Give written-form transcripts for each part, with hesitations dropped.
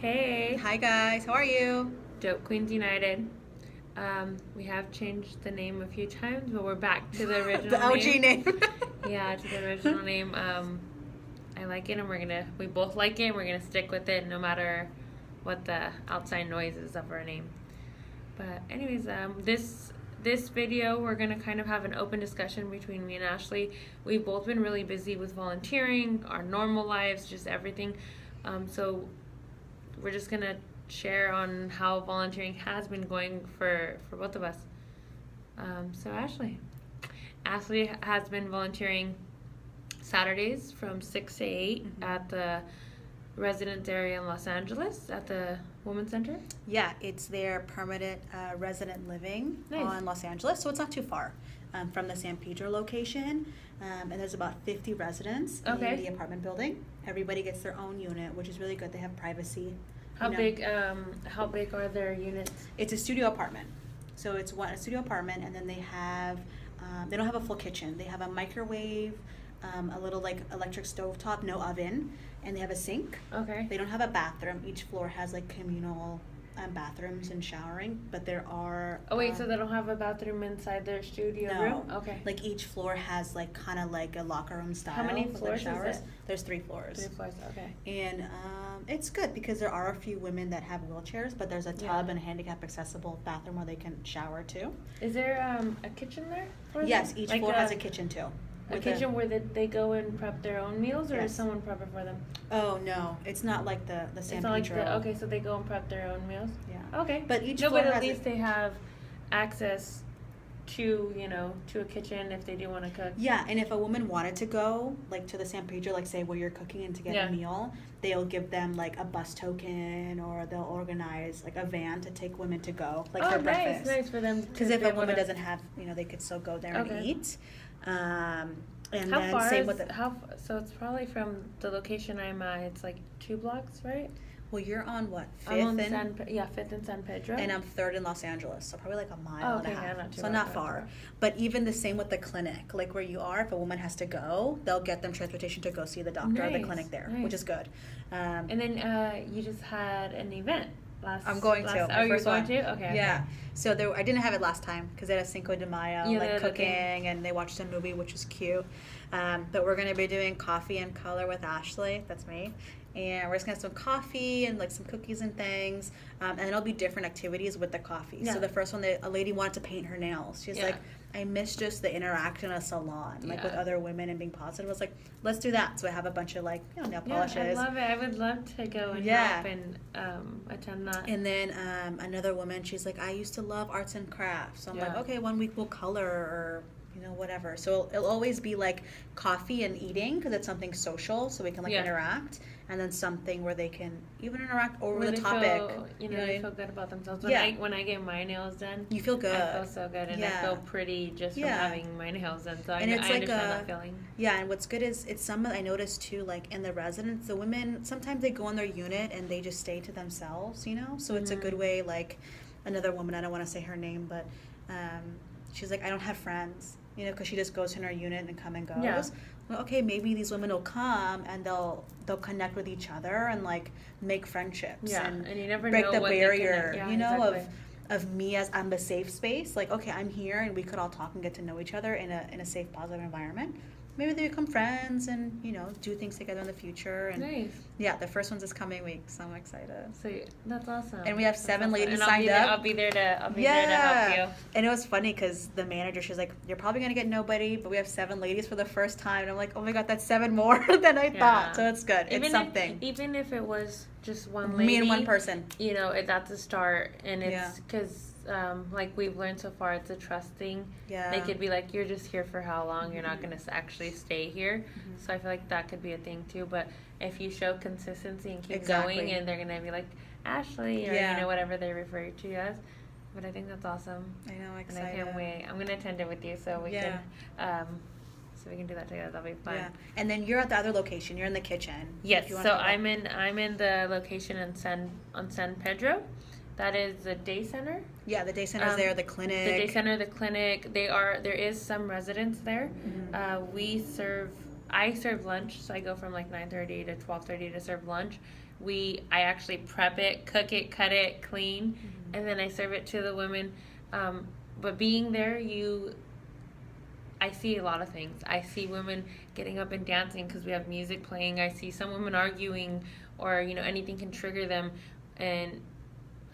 Hey, Hi guys, how are you? Dope Queens United. We have changed the name a few times, but we're back to the original The OG name. name. Yeah, to the original name. I like it, and we both like it, and we're gonna stick with it no matter what the outside noise is of our name. But anyways, this video we're gonna kind of have an open discussion between me and Ashley. We've both been really busy with volunteering, our normal lives, just everything. So we're just gonna share on how volunteering has been going for both of us. So Ashley has been volunteering Saturdays from 6 to 8 at the residence area in Los Angeles at the Women's Center. Yeah, it's their permanent resident living on Los Angeles, so it's not too far from the San Pedro location. And there's about 50 residents in the apartment building. Everybody gets their own unit, which is really good. They have privacy. How big are their units? It's a studio apartment. So it's a studio apartment, and then they have, they don't have a full kitchen. They have a microwave, a little like electric stovetop, no oven, and they have a sink. Okay. They don't have a bathroom. Each floor has like communal bathrooms and showering, but there are. Oh wait, so they don't have a bathroom inside their studio room? Okay. Like each floor has like kind of like a locker room style. How many floors is it? There's 3 floors. 3 floors, okay. And it's good because there are a few women that have wheelchairs, but there's a tub and a handicap accessible bathroom where they can shower too. Is there a kitchen there? Yes, each floor has a kitchen too. A kitchen where they go and prep their own meals, or does someone prep it for them? Oh no, it's not like the San Pedro. Okay, so they go and prep their own meals. Yeah. Okay. But each floor at least they have access to a kitchen if they do want to cook. Yeah, and if a woman wanted to go like to the San Pedro, like say where you're cooking and to get a meal, they'll give them like a bus token, or they'll organize like a van to take women to go like for breakfast. Nice for them. Because if a woman doesn't have, they could still go there and eat. And how far is so it's probably from the location I'm at, it's like 2 blocks, right? Well, you're on what? 5th I'm on 5th and San Pedro. And I'm 3rd in Los Angeles, so probably like a mile and a half. Yeah, not far. But even the same with the clinic, like where you are, if a woman has to go, they'll get them transportation to go see the doctor or the clinic there, which is good. And then you just had an event. I'm going to. Oh, you're going to? Okay. Yeah. So I didn't have it last time because they had a Cinco de Mayo, cooking, and they watched a movie, which was cute. But we're going to be doing coffee and color with Ashley. That's me. And we're just going to have some coffee and like some cookies and things. And it'll be different activities with the coffee. Yeah. So the first one, a lady wanted to paint her nails. She's like, I miss just the interaction in a salon, like with other women and being positive. I was like, let's do that. So I have a bunch of like, nail polishes. I love it. I would love to go and help and attend that. And then another woman, she's like, I used to love arts and crafts. So I'm like, okay, one week we'll color or whatever. So it'll always be like coffee and eating because it's something social, so we can like interact, and then something where they can even interact over the topic. They feel good about themselves. When I get my nails done, you feel good. I feel so good, and I feel pretty just from having my nails done. So I understand that feeling. Yeah, and what's good is it's some I noticed too, like in the residence, the women sometimes they go in their unit and they just stay to themselves, So it's a good way. Like another woman, I don't want to say her name, but she's like, I don't have friends. Because she just goes in her unit and come and goes. Yeah. Well, okay, maybe these women will come and they'll connect with each other and like make friendships. Yeah, and you never break know the what barrier. exactly. of me as I'm the safe space. Like, okay, I'm here and we could all talk and get to know each other in a safe, positive environment. Maybe they become friends and do things together in the future. And nice. Yeah, the first one's this coming week, so I'm excited. So that's awesome. And we have 7 ladies signed up. I'll be there to help you. And it was funny because the manager, she's like, "You're probably gonna get nobody, but we have 7 ladies for the first time." And I'm like, "Oh my god, that's 7 more than I thought." So it's good. It's something. Even if it was just one lady, me and one person. That's a start, and it's because. Like we've learned so far, it's a trust thing. Yeah. They could be like, you're just here for how long? You're not going to actually stay here. So I feel like that could be a thing too. But if you show consistency and keep going, and they're going to be like, Ashley, or whatever they refer to you as. But I think that's awesome. I know, excited. And I can't wait. I'm going to attend it with you so we can... So we can do that together. That'll be fun. Yeah. And then you're at the other location. You're in the kitchen. Yes. So I'm in the location on San Pedro. That is the day center. Yeah, the day center's there. The clinic. The day center, the clinic. There is some residents there. I serve lunch, so I go from like 9:30 to 12:30 to serve lunch. I actually prep it, cook it, cut it, clean, and then I serve it to the women. But being there, I see a lot of things. I see women getting up and dancing because we have music playing. I see some women arguing, or anything can trigger them, and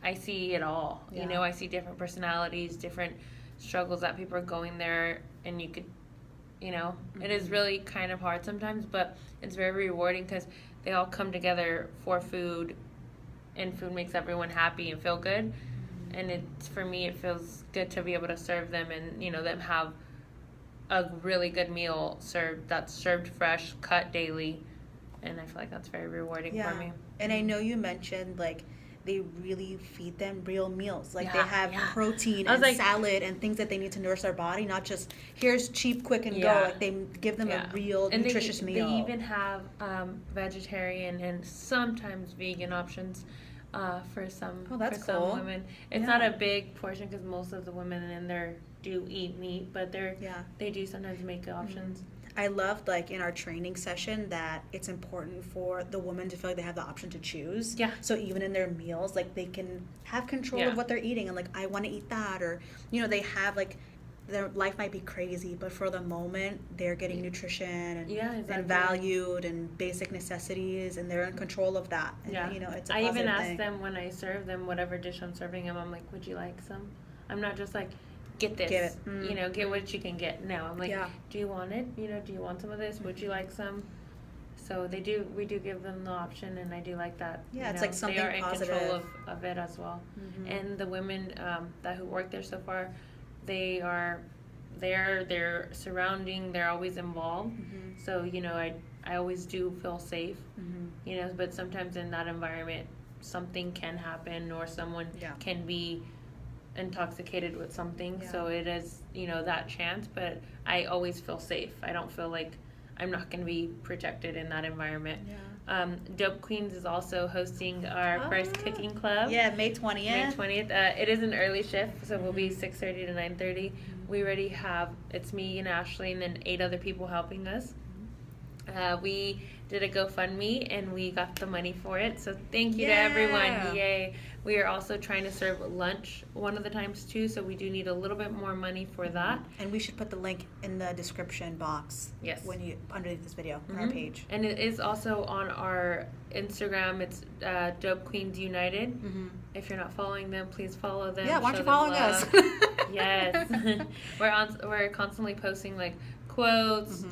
I see it all. Yeah. I see different personalities, different struggles that people are going there, and you could, it is really kind of hard sometimes, but it's very rewarding because they all come together for food, and food makes everyone happy and feel good. And for me, it feels good to be able to serve them and, them have a really good meal that's served fresh, cut daily. And I feel like that's very rewarding for me. And I know you mentioned, like, they really feed them real meals. Like, they have protein and salad and things that they need to nourish their body, not just, here's cheap, quick, and go. Like, they give them a real nutritious meal. They even have vegetarian and sometimes vegan options for some some women. It's not a big portion because most of the women in there do eat meat, but they do sometimes make options. I loved, like, in our training session that it's important for the woman to feel like they have the option to choose. Yeah. So even in their meals, like, they can have control of what they're eating and, like, I want to eat that, or, they have, like, their life might be crazy, but for the moment, they're getting nutrition and valued and basic necessities, and they're in control of that. And, it's a positive I even ask thing. them when I serve them whatever dish I'm serving them, I'm like, would you like some? I'm not just like, get this, get it. Get what you can get. No, I'm like, do you want it? Do you want some of this? Would you like some? So we do give them the option, and I do like that. Yeah, it's like something positive. They are positive. in control of it as well. And the women who work there so far, they're surrounding, they're always involved. So, I always do feel safe, but sometimes in that environment, something can happen, or someone can be intoxicated with something. So it is, that chance, but I always feel safe. I don't feel like I'm not going to be protected in that environment. Dope Queens is also hosting our first cooking club. Yeah, May 20th. May 20th. It is an early shift, so we'll be 6:30 to 9:30. We already have, it's me and Ashley and then 8 other people helping us. We did a GoFundMe and we got the money for it. So thank you to everyone. Yay. We are also trying to serve lunch one of the times too. So we do need a little bit more money for that. And we should put the link in the description box. Yes. Underneath this video on our page. And it is also on our Instagram. It's Dope Queens United. If you're not following them, please follow them. Yeah, why aren't you following us? Yes. We're constantly posting like quotes,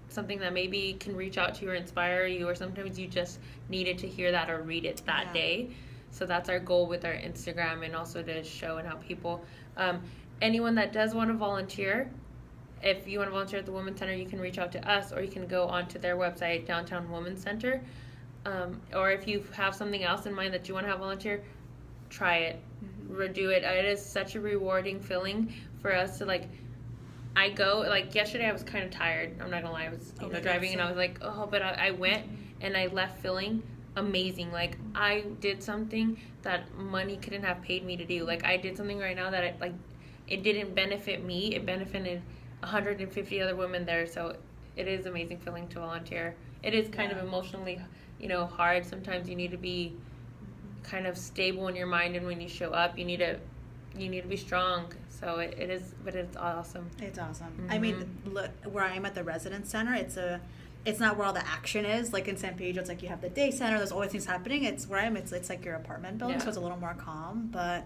something that maybe can reach out to you or inspire you, or sometimes you just needed to hear that or read it that day. So that's our goal with our Instagram, and also to show and how people, anyone that does want to volunteer, if you want to volunteer at the Women's Center, you can reach out to us, or you can go onto their website, Downtown Women's Center. Or if you have something else in mind that you want to have volunteer, try it, do it. It is such a rewarding feeling for us to I go, yesterday I was kind of tired. I'm not gonna lie, I was driving and I was like, but I went and I left feeling amazing. Like, I did something that money couldn't have paid me to do. Like, I did something right now that it didn't benefit me. It benefited 150 other women there. So it is amazing feeling to volunteer. It is kind of emotionally, hard. Sometimes you need to be kind of stable in your mind, and when you show up, you need to be strong. So it is, but it's awesome. It's awesome. I mean, look, where I am at the residence center, it's not where all the action is. Like in San Pedro, it's like you have the day center. There's always things happening. It's where I am. It's like your apartment building, so it's a little more calm. But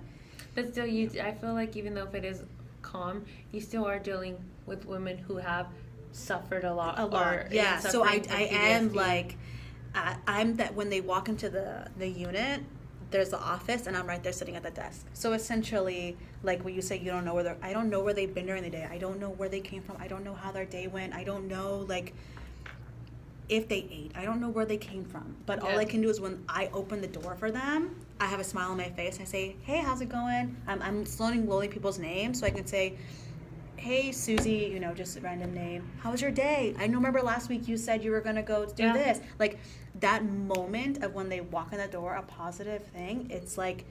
still, I feel like even though if it is calm, you still are dealing with women who have suffered a lot. Yeah. So I am like, I'm that when they walk into the unit, there's the office, and I'm right there sitting at the desk. So essentially, like when you say you don't know I don't know where they've been during the day. I don't know where they came from. I don't know how their day went. I don't know, if they ate. I don't know where they came from. But all I can do is when I open the door for them, I have a smile on my face. I say, hey, how's it going? I'm slowly loading people's names so I can say, hey, Susie, just a random name. How was your day? I remember last week you said you were going to go do this. Like, that moment of when they walk in the door, a positive thing, it's like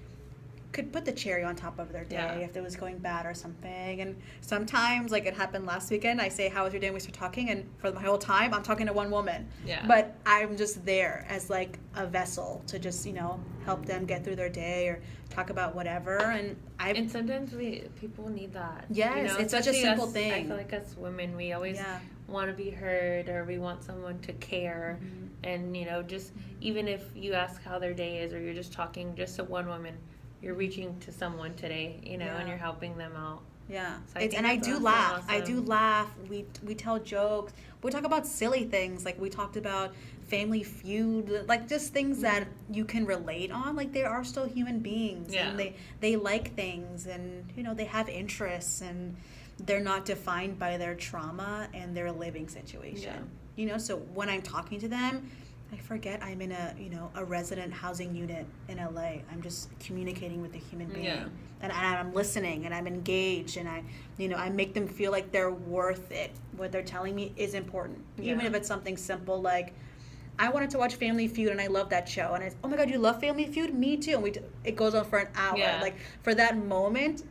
could put the cherry on top of their day Yeah. if it was going bad or something. And sometimes, like it happened last weekend, I say, how was your day? And we start talking, and for the whole time, I'm talking to one woman. Yeah. But I'm just there as like a vessel to just, help them get through their day or talk about whatever. And sometimes people need that. Yes, it's such a simple us, thing. I feel like us women, we always want to be heard, or we want someone to care. Mm-hmm. And, just even if you ask how their day is, or you're just talking just to one woman, you're reaching to someone today, and you're helping them out. Yeah, So I do laugh. awesome. I do laugh. We tell jokes. We talk about silly things. Like we talked about Family Feud, like just things that you can relate on. Like they are still human beings, and they like things, and they have interests, and they're not defined by their trauma and their living situation. So when I'm talking to them, I forget I'm in a resident housing unit in LA. I'm just communicating with a human being, and I'm listening, and I'm engaged, and I make them feel like they're worth it. What they're telling me is important, even if it's something simple like, I wanted to watch Family Feud, and I love that show, and it's, oh my God, you love Family Feud? Me too. And it goes on for an hour. Like for that moment,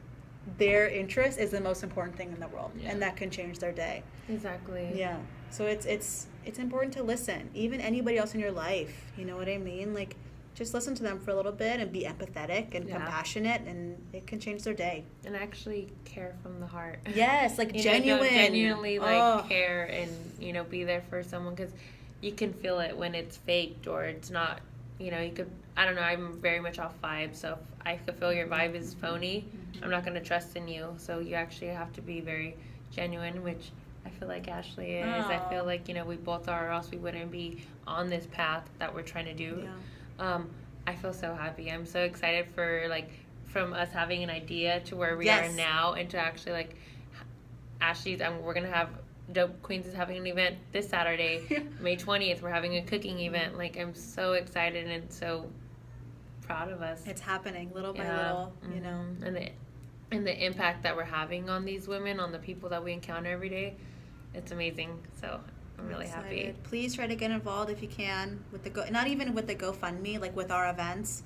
their interest is the most important thing in the world, and that can change their day. Exactly. Yeah. So it's important to listen. Even anybody else in your life, you know what I mean? Like, just listen to them for a little bit and be empathetic and compassionate, and it can change their day. And actually care from the heart. Yes, like genuine. Genuinely care and, be there for someone, because you can feel it when it's faked or it's not, you could, I don't know, I'm very much off vibe, so if I could feel your vibe is phony, I'm not going to trust in you. So you actually have to be very genuine, which I feel like Ashley is. I feel like, we both are, or else we wouldn't be on this path that we're trying to do. I feel so happy. I'm so excited for, from us having an idea to where we are now, and to actually, Ashley's, we're going to have, Dope Queens is having an event this Saturday, May 20th. We're having a cooking event. I'm so excited and so proud of us. It's happening little by little, And the impact that we're having on these women, on the people that we encounter every day, it's amazing. So I'm really happy. Please try to get involved if you can with not even with the GoFundMe, like with our events.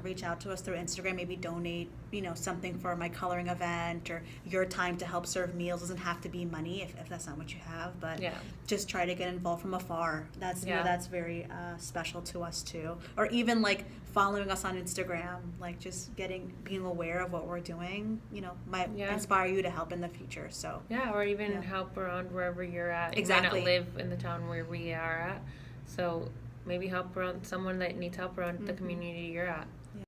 Reach out to us through Instagram, maybe donate, something for my coloring event, or your time to help serve meals. Doesn't have to be money if that's not what you have, but just try to get involved from afar. That's that's very special to us too. Or even following us on Instagram, just being aware of what we're doing, might inspire you to help in the future. So or even help around wherever you're at. Exactly. You might not live in the town where we are at, so maybe help around someone that needs help around the community you're at.